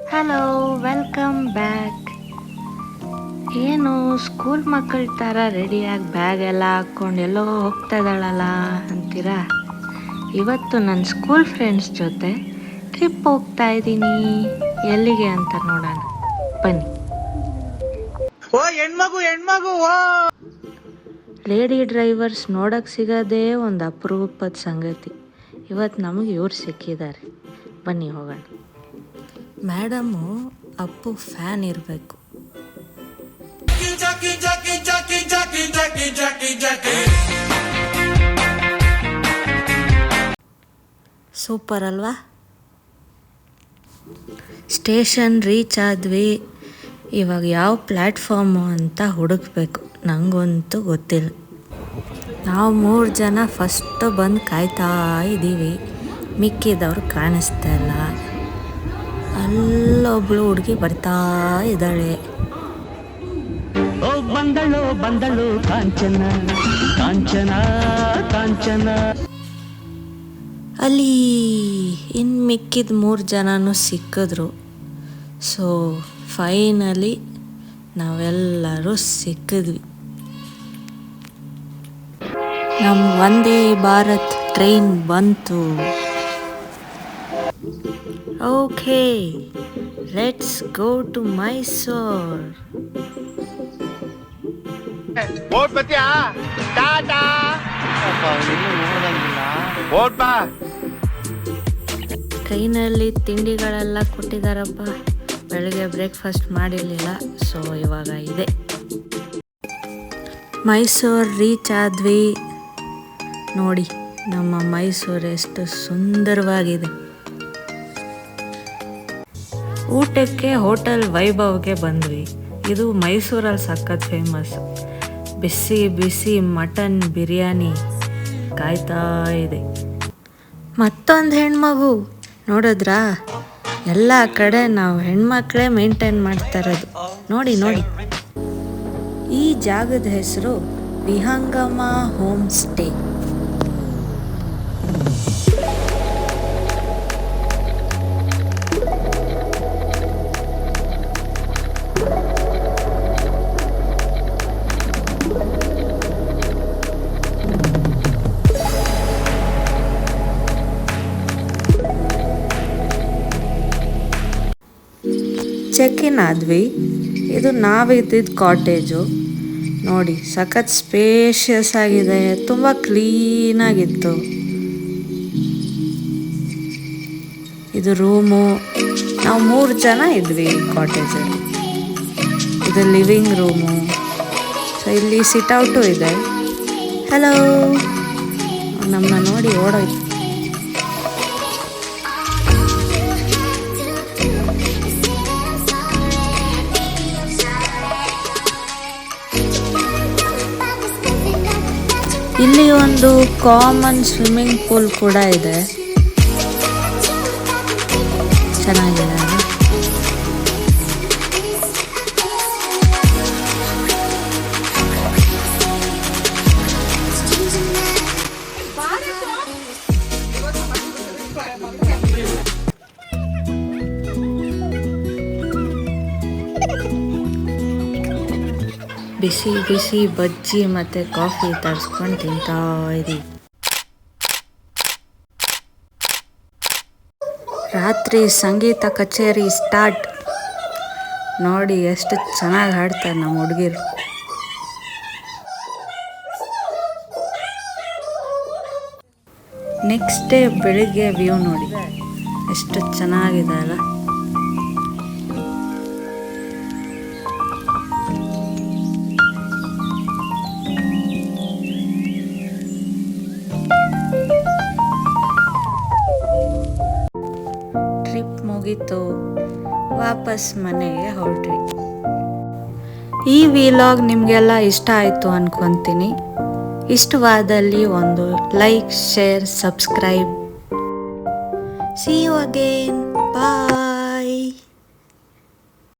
Hello, welcome back. ಏನು school ಮಕ್ಕಳ ಥರ ರೆಡಿಯಾಗಿ ಬ್ಯಾಗ್ ಎಲ್ಲ ಹಾಕ್ಕೊಂಡು ಎಲ್ಲೋ ಹೋಗ್ತಾ ಇದ್ದಾಳಲ್ಲ ಅಂತೀರಾ? ಇವತ್ತು ನನ್ನ ಸ್ಕೂಲ್ ಫ್ರೆಂಡ್ಸ್ ಜೊತೆ ಟ್ರಿಪ್ ಹೋಗ್ತಾ ಇದ್ದೀನಿ. ಎಲ್ಲಿಗೆ ಅಂತ ನೋಡೋಣ ಬನ್ನಿ. ಲೇಡಿ ಡ್ರೈವರ್ಸ್ ನೋಡೋಕ್ಕೆ ಸಿಗೋದೇ ಒಂದು ಅಪರೂಪದ ಸಂಗತಿ. ಇವತ್ತು ನಮಗೆ ಇವ್ರು ಸಿಕ್ಕಿದ್ದಾರೆ. ಬನ್ನಿ ಹೋಗೋಣ. ಮೇಡಮು ಅಪ್ಪು ಫ್ಯಾನ್ ಇರಬೇಕು. ಸೂಪರ್ ಅಲ್ವಾ? ಸ್ಟೇಷನ್ ರೀಚ್ ಆದ್ವಿ. ಇವಾಗ ಯಾವ ಪ್ಲ್ಯಾಟ್ಫಾರ್ಮು ಅಂತ ಹುಡುಕ್ಬೇಕು. ನನಗಂತೂ ಗೊತ್ತಿಲ್ಲ. ನಾವು 3 ಜನ ಫಸ್ಟು ಬಂದು ಕಾಯ್ತಾ ಇದ್ದೀವಿ. ಮಿಕ್ಕಿದವರು ಕಾಣಿಸ್ತಾ ಇಲ್ಲ. ಅಲ್ಲೊಬ್ಳು ಹುಡುಗಿ ಬರ್ತಾ ಇದ್ದಾಳೆ. ಬಂದಳು ಕಾಂಚನ ಕಾಂಚನ ಕಾಂಚನ. ಅಲ್ಲಿ ಇನ್ನು ಮಿಕ್ಕಿದ 3 ಜನನೂ ಸಿಕ್ಕಿದ್ರು. ಸೊ ಫೈನಲಿ ನಾವೆಲ್ಲರೂ ಸಿಕ್ಕಿದ್ವಿ. ನಮ್ಮ ವಂದೇ ಭಾರತ್ ಟ್ರೈನ್ ಬಂತು. Okay, let's go to Mysore. ಟ್ರೈನಲ್ಲಿ ತಿಂಡಿಗಳೆಲ್ಲ ಕೊಟ್ಟಿದ್ದಾರಪ್ಪ. ಬೆಳಗ್ಗೆ ಬ್ರೇಕ್ಫಾಸ್ಟ್ ಮಾಡಿರಲಿಲ್ಲ, ಸೊ ಇವಾಗ ಇದೆ. ಮೈಸೂರು ರೀಚ್ ಆದ್ವಿ. ನೋಡಿ ನಮ್ಮ ಮೈಸೂರು ಎಷ್ಟು ಸುಂದರವಾಗಿದೆ. ಊಟಕ್ಕೆ ಹೋಟೆಲ್ ವೈಭವ್ಗೆ ಬಂದ್ವಿ. ಇದು ಮೈಸೂರಲ್ಲಿ ಸಖತ್ ಫೇಮಸ್. ಬಿಸಿ ಬಿಸಿ ಮಟನ್ ಬಿರಿಯಾನಿ ಕಾಯ್ತಾ ಇದೆ. ಮತ್ತೊಂದು ಹೆಣ್ಮಗು ನೋಡಿದ್ರಾ? ಎಲ್ಲ ಕಡೆ ನಾವು ಹೆಣ್ಮಕ್ಳೇ ಮೇಂಟೈನ್ ಮಾಡ್ತಾ ಇರೋದು. ನೋಡಿ ನೋಡಿ, ಈ ಜಾಗದ ಹೆಸರು ವಿಹಂಗಮ ಹೋಮ್ ಸ್ಟೇ. ಚೆಕ್ ಇನ್ ಆದ್ವಿ. ಇದು ನಾವಿದ್ದಿದ್ದು ಕಾಟೇಜು. ನೋಡಿ ಸಖತ್ ಸ್ಪೇಷಿಯಸ್ ಆಗಿದೆ, ತುಂಬ ಕ್ಲೀನಾಗಿತ್ತು. ಇದು ರೂಮು. ನಾವು 3 ಜನ ಇದ್ವಿ ಕಾಟೇಜಲ್ಲಿ. ಇದು ಲಿವಿಂಗ್ ರೂಮು. ಸೊ ಇಲ್ಲಿ ಸಿಟ್ಔಟು ಇದೆ. ಹಲೋ, ನಮ್ಮನ್ನ ನೋಡಿ ಓಡೋಯ್ತು. ಇಲ್ಲಿ ಒಂದು ಕಾಮನ್ ಸ್ವಿಮ್ಮಿಂಗ್ ಪೂಲ್ ಕೂಡ ಇದೆ. ಚೆನ್ನಾಗಿದೆ. ಬಿಸಿ ಬಿಸಿ ಬಜ್ಜಿ ಮತ್ತು ಕಾಫಿ ತರಿಸ್ಕೊಂಡು ತಿಂತಾ ಇದ್ದೀವಿ. ರಾತ್ರಿ ಸಂಗೀತ ಕಚೇರಿ ಸ್ಟಾರ್ಟ್. ನೋಡಿ ಎಷ್ಟು ಚೆನ್ನಾಗಿ ಹಾಡ್ತಾರೆ ನಮ್ಮ ಹುಡುಗಿರು. ನೆಕ್ಸ್ಟ್ ಡೇ ಬೆಳಿಗ್ಗೆ ವ್ಯೂ ನೋಡಿ ಎಷ್ಟು ಚೆನ್ನಾಗಿದೆ ಅಲ್ಲ. ಮುಗೀತು, ವಾಪಸ್ ಮನೆಗೆ ಹೊರಟ್ವಿ. ಈ ವಿಲಾಗ್ ನಿಮಗೆಲ್ಲ ಇಷ್ಟ ಆಯಿತು ಅನ್ಕೊತೀನಿ. ಇಷ್ಟವಾದಲ್ಲಿ ಒಂದು like, share, subscribe. See you again. Bye.